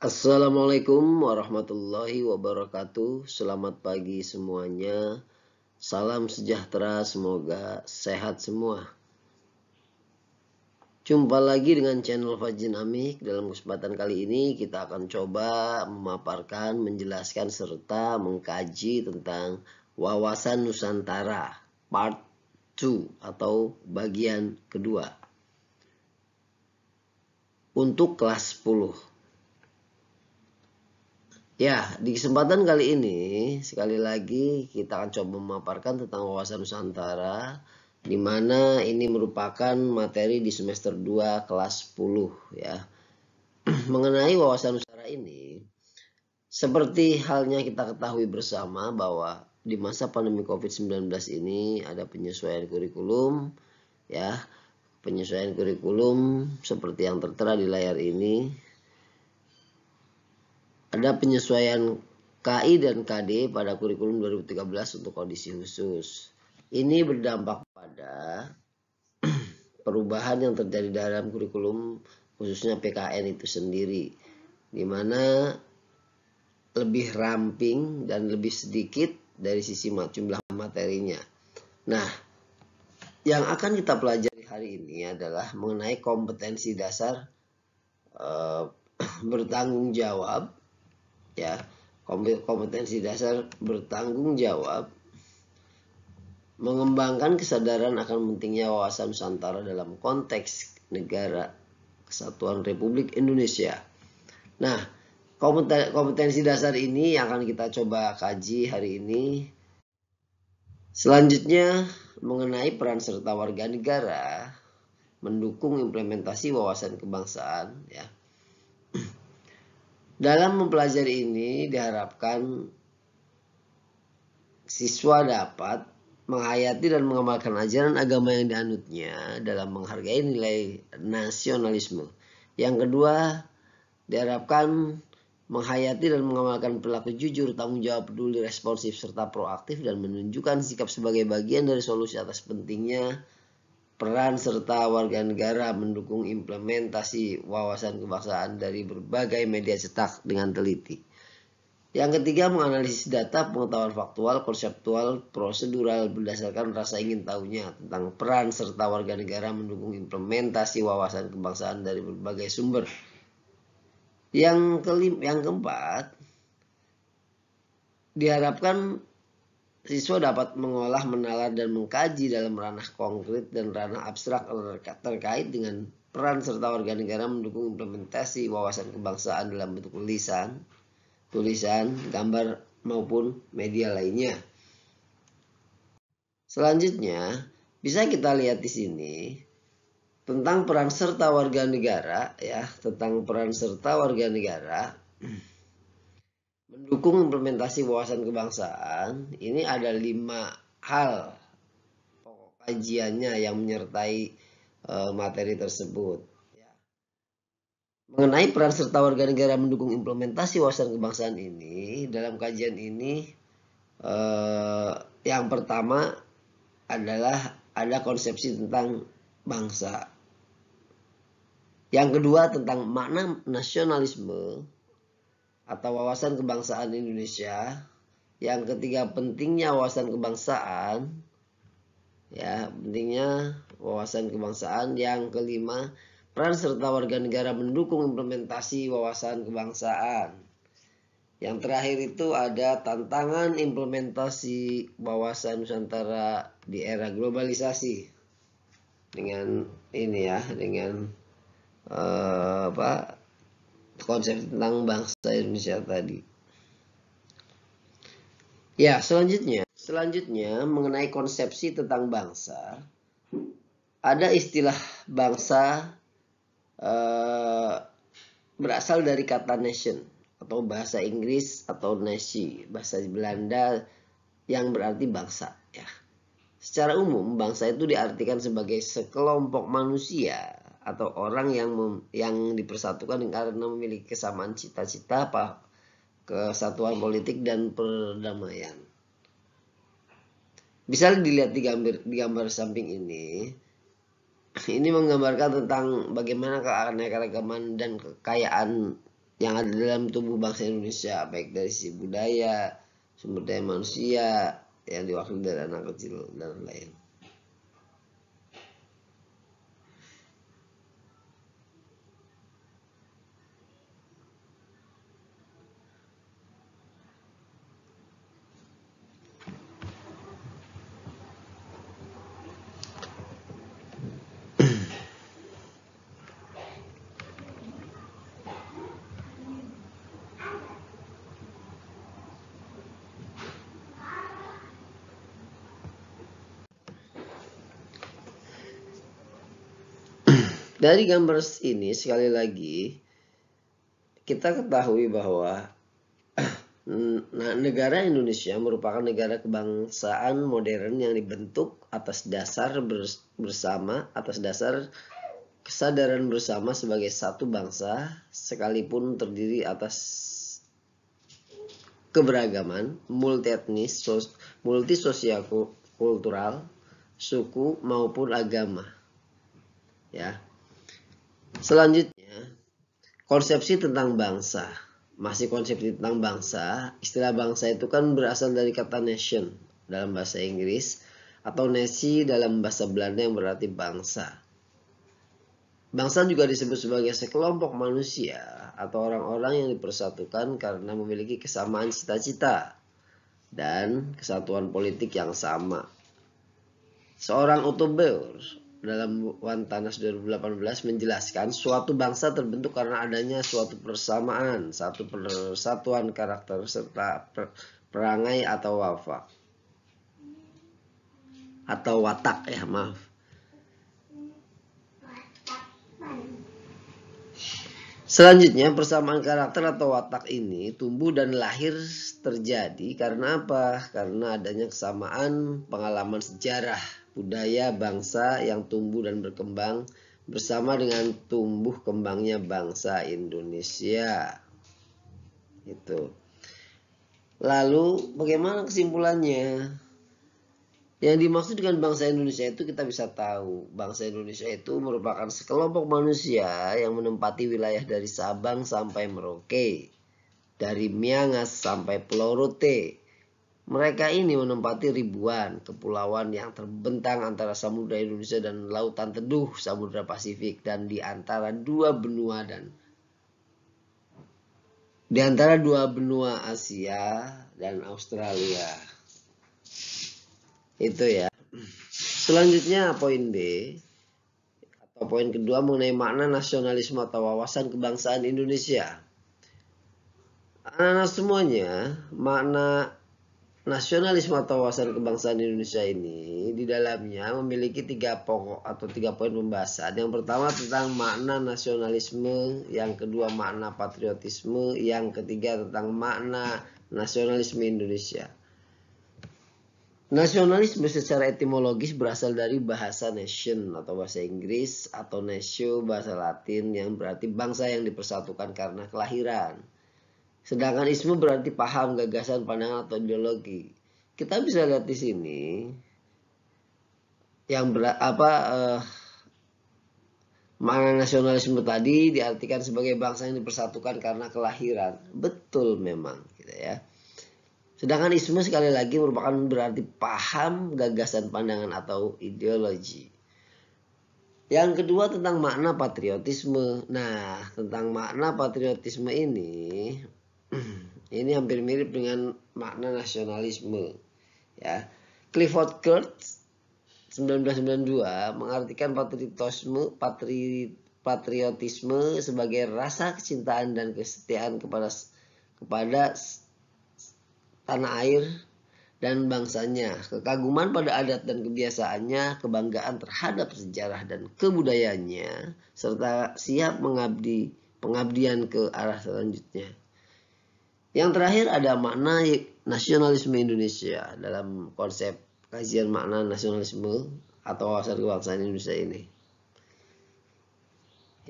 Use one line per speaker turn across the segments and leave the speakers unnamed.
Assalamualaikum warahmatullahi wabarakatuh. Selamat pagi semuanya. Salam sejahtera, semoga sehat semua. Jumpa lagi dengan channel Fajin Amik. Dalam kesempatan kali ini kita akan coba memaparkan, menjelaskan serta mengkaji tentang wawasan Nusantara part 2 atau bagian kedua untuk kelas 10. Ya, di kesempatan kali ini, sekali lagi kita akan coba memaparkan tentang wawasan Nusantara, di mana ini merupakan materi di semester 2 kelas 10 ya. Mengenai wawasan Nusantara ini, seperti halnya kita ketahui bersama bahwa di masa pandemi COVID-19 ini ada penyesuaian kurikulum ya. Penyesuaian kurikulum seperti yang tertera di layar ini. Ada penyesuaian KI dan KD pada kurikulum 2013 untuk kondisi khusus. Ini berdampak pada perubahan yang terjadi dalam kurikulum khususnya PKN itu sendiri, di mana lebih ramping dan lebih sedikit dari sisi jumlah materinya. Nah, yang akan kita pelajari hari ini adalah mengenai kompetensi dasar bertanggung jawab ya, kompetensi dasar bertanggung jawab, mengembangkan kesadaran akan pentingnya wawasan Nusantara dalam konteks negara Kesatuan Republik Indonesia. Nah, kompetensi dasar ini yang akan kita coba kaji hari ini. Selanjutnya mengenai peran serta warga negara mendukung implementasi wawasan kebangsaan ya. Dalam mempelajari ini diharapkan siswa dapat menghayati dan mengamalkan ajaran agama yang dianutnya dalam menghargai nilai nasionalisme. Yang kedua, diharapkan menghayati dan mengamalkan perilaku jujur, tanggung jawab, peduli, responsif, serta proaktif dan menunjukkan sikap sebagai bagian dari solusi atas pentingnya peran serta warga negara mendukung implementasi wawasan kebangsaan dari berbagai media cetak dengan teliti. Yang ketiga, menganalisis data, pengetahuan faktual, konseptual, prosedural berdasarkan rasa ingin tahunya tentang peran serta warga negara mendukung implementasi wawasan kebangsaan dari berbagai sumber. Yang keempat, diharapkan siswa dapat mengolah, menalar, dan mengkaji dalam ranah konkret dan ranah abstrak terkait dengan peran serta warga negara mendukung implementasi wawasan kebangsaan dalam bentuk tulisan, gambar, maupun media lainnya. Selanjutnya, bisa kita lihat di sini tentang peran serta warga negara ya, tentang peran serta warga negara mendukung implementasi wawasan kebangsaan. Ini ada 5 hal pokok kajiannya yang menyertai materi tersebut. Mengenai peran serta warga negara mendukung implementasi wawasan kebangsaan ini, dalam kajian ini yang pertama adalah ada konsepsi tentang bangsa. Yang kedua tentang makna nasionalisme atau wawasan kebangsaan Indonesia. Yang ketiga pentingnya wawasan kebangsaan. Ya, pentingnya wawasan kebangsaan. Yang kelima, peran serta warga negara mendukung implementasi wawasan kebangsaan. Yang terakhir itu ada tantangan implementasi wawasan Nusantara di era globalisasi. Dengan ini ya, dengan konsep tentang bangsa Indonesia tadi. Ya, selanjutnya mengenai konsepsi tentang bangsa, ada istilah bangsa berasal dari kata nation atau bahasa Inggris atau nasi, bahasa Belanda yang berarti bangsa ya. Secara umum bangsa itu diartikan sebagai sekelompok manusia atau orang yang dipersatukan karena memiliki kesamaan cita-cita, kesatuan politik dan perdamaian. Bisa dilihat di gambar samping ini. Ini menggambarkan tentang bagaimana keanekaragaman dan kekayaan yang ada dalam tubuh bangsa Indonesia, baik dari sisi budaya, sumber daya manusia yang diwakili dari anak kecil dan lain. Dari gambar ini sekali lagi kita ketahui bahwa negara Indonesia merupakan negara kebangsaan modern yang dibentuk atas dasar bersama, atas dasar kesadaran bersama sebagai satu bangsa, sekalipun terdiri atas keberagaman, multi etnis, multi sosial kultural, suku maupun agama. Ya. Selanjutnya, konsepsi tentang bangsa. Masih konsepsi tentang bangsa, istilah bangsa itu kan berasal dari kata nation dalam bahasa Inggris atau nasi dalam bahasa Belanda yang berarti bangsa. Bangsa juga disebut sebagai sekelompok manusia atau orang-orang yang dipersatukan karena memiliki kesamaan cita-cita dan kesatuan politik yang sama. Seorang Otto Bauer dalam Wantanas 2018 menjelaskan suatu bangsa terbentuk karena adanya suatu persamaan, satu persatuan karakter serta perangai atau watak. Atau watak ya, maaf. Selanjutnya, persamaan karakter atau watak ini tumbuh dan lahir terjadi karena apa? Karena adanya kesamaan pengalaman sejarah, budaya bangsa yang tumbuh dan berkembang bersama dengan tumbuh kembangnya bangsa Indonesia. Itu. Lalu bagaimana kesimpulannya? Yang dimaksud dengan bangsa Indonesia itu kita bisa tahu, bangsa Indonesia itu merupakan sekelompok manusia yang menempati wilayah dari Sabang sampai Merauke, dari Miangas sampai Pulau Rote. Mereka ini menempati ribuan kepulauan yang terbentang antara Samudra Indonesia dan Lautan Teduh Samudra Pasifik, dan di antara dua benua Asia dan Australia. Itu ya. Selanjutnya poin B atau poin kedua mengenai makna nasionalisme atau wawasan kebangsaan Indonesia. Anak-anak semuanya, makna nasionalisme atau wawasan kebangsaan Indonesia ini di dalamnya memiliki 3 pokok atau 3 poin pembahasan. Yang pertama tentang makna nasionalisme, yang kedua makna patriotisme, yang ketiga tentang makna nasionalisme Indonesia. Nasionalisme secara etimologis berasal dari bahasa nation atau bahasa Inggris, atau natio bahasa Latin yang berarti bangsa yang dipersatukan karena kelahiran. Sedangkan isme berarti paham, gagasan, pandangan atau ideologi. Kita bisa lihat di sini yang makna nasionalisme tadi diartikan sebagai bangsa yang dipersatukan karena kelahiran. Betul memang gitu ya. Sedangkan isme sekali lagi merupakan berarti paham, gagasan, pandangan atau ideologi. Yang kedua tentang makna patriotisme. Nah, tentang makna patriotisme ini hampir mirip dengan makna nasionalisme. Ya. Clifford Geertz 1992 mengartikan patriotisme sebagai rasa kecintaan dan kesetiaan kepada tanah air dan bangsanya, kekaguman pada adat dan kebiasaannya, kebanggaan terhadap sejarah dan kebudayaannya, serta siap pengabdian ke arah selanjutnya. Yang terakhir ada makna nasionalisme Indonesia dalam konsep kajian makna nasionalisme atau wawasan kebangsaan Indonesia ini.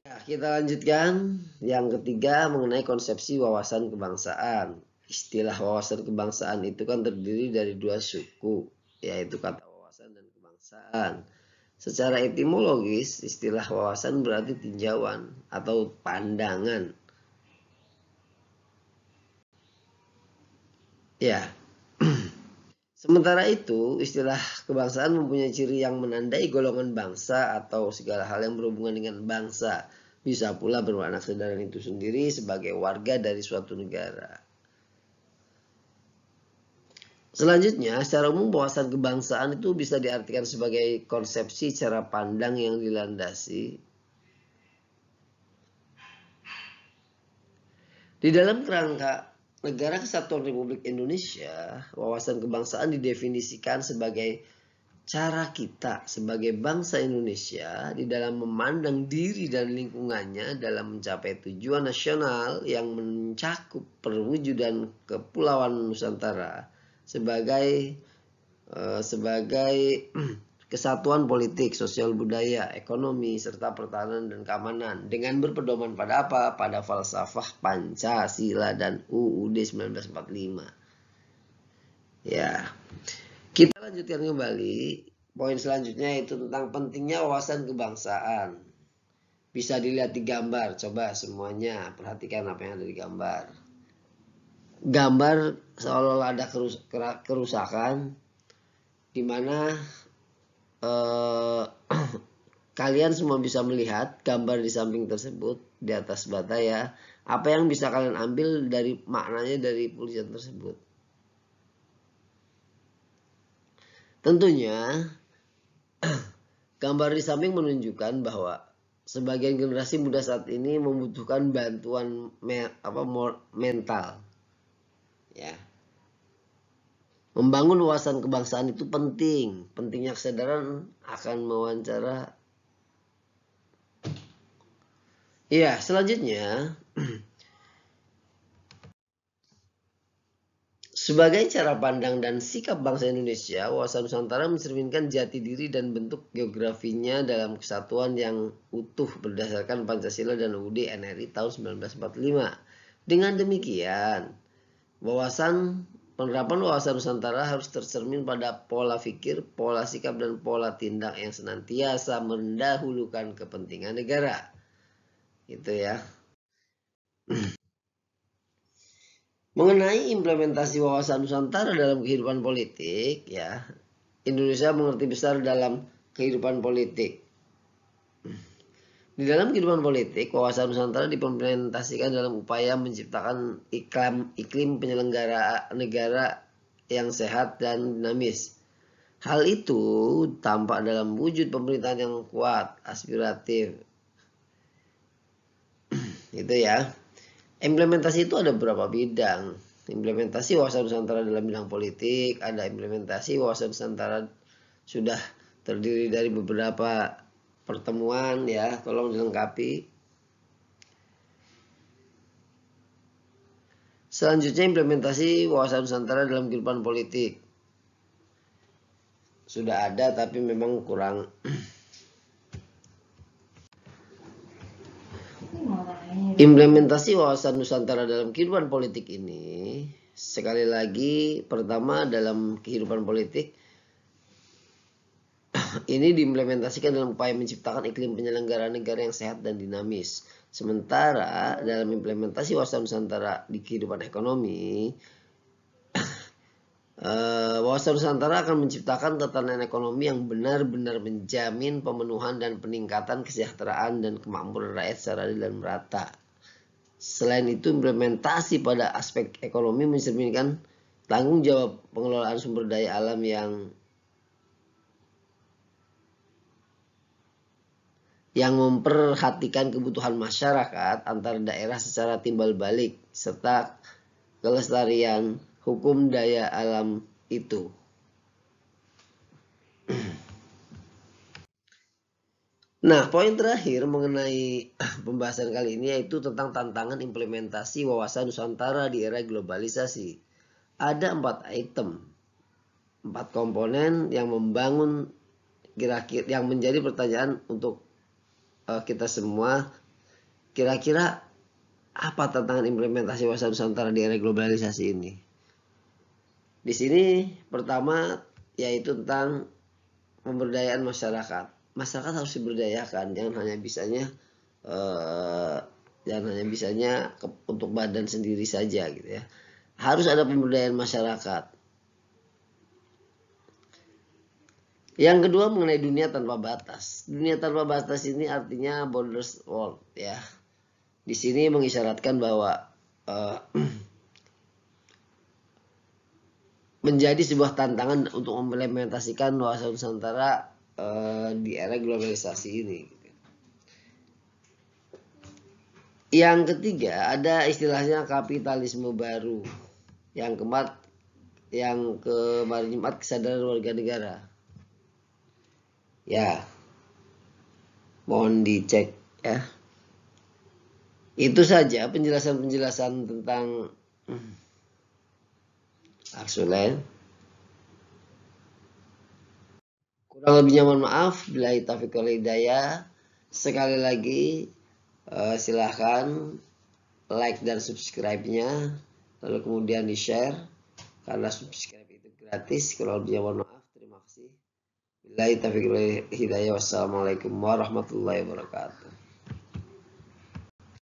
Ya, kita lanjutkan yang ketiga mengenai konsepsi wawasan kebangsaan. Istilah wawasan kebangsaan itu kan terdiri dari 2 suku, yaitu kata wawasan dan kebangsaan. Secara etimologis, istilah wawasan berarti tinjauan atau pandangan. Ya. Sementara itu, istilah kebangsaan mempunyai ciri yang menandai golongan bangsa atau segala hal yang berhubungan dengan bangsa. Bisa pula bermakna kesadaran itu sendiri sebagai warga dari suatu negara. Selanjutnya, secara umum wawasan kebangsaan itu bisa diartikan sebagai konsepsi cara pandang yang dilandasi di dalam kerangka Negara Kesatuan Republik Indonesia. Wawasan kebangsaan didefinisikan sebagai cara kita sebagai bangsa Indonesia di dalam memandang diri dan lingkungannya dalam mencapai tujuan nasional yang mencakup perwujudan kepulauan Nusantara sebagai kesatuan politik, sosial budaya, ekonomi, serta pertahanan dan keamanan dengan berpedoman pada apa? Pada falsafah Pancasila dan UUD 1945. Ya, kita lanjutkan kembali. Poin selanjutnya itu tentang pentingnya wawasan kebangsaan. Bisa dilihat di gambar. Coba semuanya perhatikan apa yang ada di gambar. Gambar seolah-olah ada kerusakan di mana kalian semua bisa melihat gambar di samping tersebut di atas bata ya. Apa yang bisa kalian ambil dari maknanya dari tulisan tersebut? Tentunya gambar di samping menunjukkan bahwa sebagian generasi muda saat ini membutuhkan bantuan mental. Ya. Membangun wawasan kebangsaan itu penting. Pentingnya kesadaran akan mewawancara. Iya, selanjutnya sebagai cara pandang dan sikap bangsa Indonesia, wawasan Nusantara mencerminkan jati diri dan bentuk geografinya dalam kesatuan yang utuh berdasarkan Pancasila dan UUD NRI tahun 1945. Dengan demikian, penerapan wawasan Nusantara harus tercermin pada pola pikir, pola sikap, dan pola tindak yang senantiasa mendahulukan kepentingan negara. Itu ya. Mengenai implementasi wawasan Nusantara dalam kehidupan politik, ya, Indonesia mengerti besar dalam kehidupan politik. Di dalam kehidupan politik, wawasan Nusantara diimplementasikan dalam upaya menciptakan iklim penyelenggara negara yang sehat dan dinamis. Hal itu tampak dalam wujud pemerintahan yang kuat, aspiratif. Itu ya. Implementasi itu ada beberapa bidang. Implementasi wawasan Nusantara dalam bidang politik, ada implementasi wawasan Nusantara sudah terdiri dari beberapa pertemuan ya, tolong dilengkapi. Selanjutnya implementasi wawasan Nusantara dalam kehidupan politik. Sudah ada tapi memang kurang. Implementasi wawasan Nusantara dalam kehidupan politik ini, sekali lagi, pertama dalam kehidupan politik, ini diimplementasikan dalam upaya menciptakan iklim penyelenggaraan negara yang sehat dan dinamis. Sementara dalam implementasi wawasan Nusantara di kehidupan ekonomi, wawasan Nusantara akan menciptakan tatanan ekonomi yang benar-benar menjamin pemenuhan dan peningkatan kesejahteraan dan kemakmuran rakyat secara adil dan merata. Selain itu, implementasi pada aspek ekonomi mencerminkan tanggung jawab pengelolaan sumber daya alam yang memperhatikan kebutuhan masyarakat antar daerah secara timbal balik serta kelestarian hukum daya alam itu. Nah, poin terakhir mengenai pembahasan kali ini yaitu tentang tantangan implementasi wawasan Nusantara di era globalisasi. Ada 4 item, 4 komponen yang membangun kira-kira yang menjadi pertanyaan untuk kita semua. Kira-kira apa tantangan implementasi wawasan Nusantara di era globalisasi ini? Di sini pertama yaitu tentang pemberdayaan masyarakat. Masyarakat harus diberdayakan, jangan hanya bisanya untuk badan sendiri saja gitu ya. harus ada pemberdayaan masyarakat. Yang kedua mengenai dunia tanpa batas. Dunia tanpa batas ini artinya borderless world ya. Di sini mengisyaratkan bahwa menjadi sebuah tantangan untuk mengimplementasikan wawasan Nusantara di era globalisasi ini. Yang ketiga ada istilahnya kapitalisme baru. Yang keempat kesadaran warga negara. Ya, mohon dicek ya. Itu saja penjelasan-penjelasan tentang Aksulen. Kurang lebihnya mohon maaf. Bila taufiq wal hidayah. Sekali lagi silahkan like dan subscribe-nya. Lalu kemudian di-share. Karena subscribe itu gratis. Kurang lebihnya mohon maaf. Terima kasih. Bila taufiq wal hidayah. Wassalamualaikum warahmatullahi wabarakatuh.